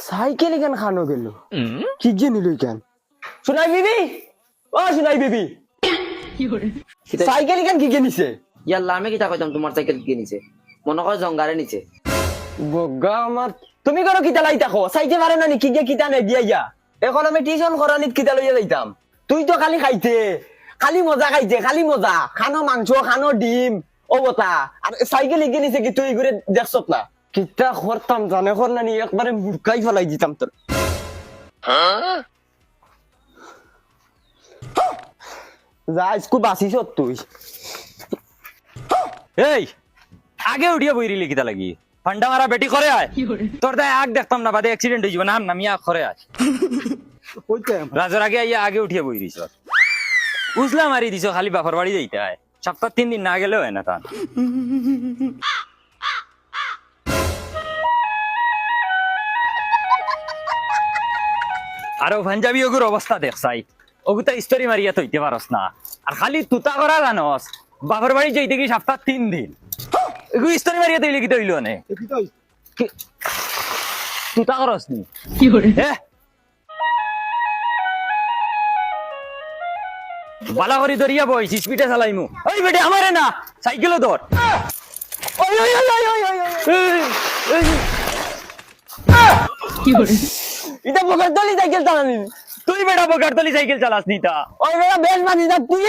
cycle এখান খানো গেল কি যে নিল কেন শোনাই বিবি ও শোনাই বিবি সাইকেল এখান কি কিনিছে ইয়াল্লা আমি কিতা কইতাম তোমার সাইকেল কি নিছে মনে কর জঙ্গারে নিছে বগা আমার তুমি কেন কিতা লাই থাকো সাইকেল পারে না কি গিয়ে কিতা নে দিয়া ইয়া এখন আমি টিউশন করানিত কিতা লইয়া যাইতাম তুই তো খালি খাইতে খালি মজা খাইতে খালি মজা খানো মাংস খানো ডিম ও বতা আর সাইকেল কিনিছে কি তুই ঘুরে দেখছত না কিতা করতাম জানে কর না নি একবারে মুরকাই ফেলাই দিতাম তোর যা স্কুল বাসিস তুই এই আগে উঠিয়া বইরিলি কিতা লাগি ফান্ডা মারা বেটি করে আয় তোর দায় আগ দেখতাম না বাদে অ্যাক্সিডেন্ট হয়ে যাবে না নামি আগ করে আয় রাজর আগে আইয়া আগে উঠিয়া বইরিস উজলা মারি দিছ খালি বাপর বাড়ি যাইতে আয় সপ্তাহ 3 দিন না গেলেও হয় না তা আরো পাঞ্জাবি ওগুর অবস্থা দেখছাই ওগুতা স্তরি মারিয়া তৈতে পারস না আর খালি তুতা করা জানস বাপর বাড়ি যাইতে কি সপ্তাহ 3 দিন এগু স্তরি মারিয়া তৈলে কি তৈল নে তুতা করস নি কি করে বালা করি দরিয়া বই স্পিডে চালাইমু ওই বেটে আমারে না সাইকেলও ধর ওই ওই ওই ওই ওই কি করে এটা বগরতলি সাইকেল চালানি তুই বেটা বকারতলি সাইকেল চালাস নি তা ওই বেটা বেশ মানি না তুই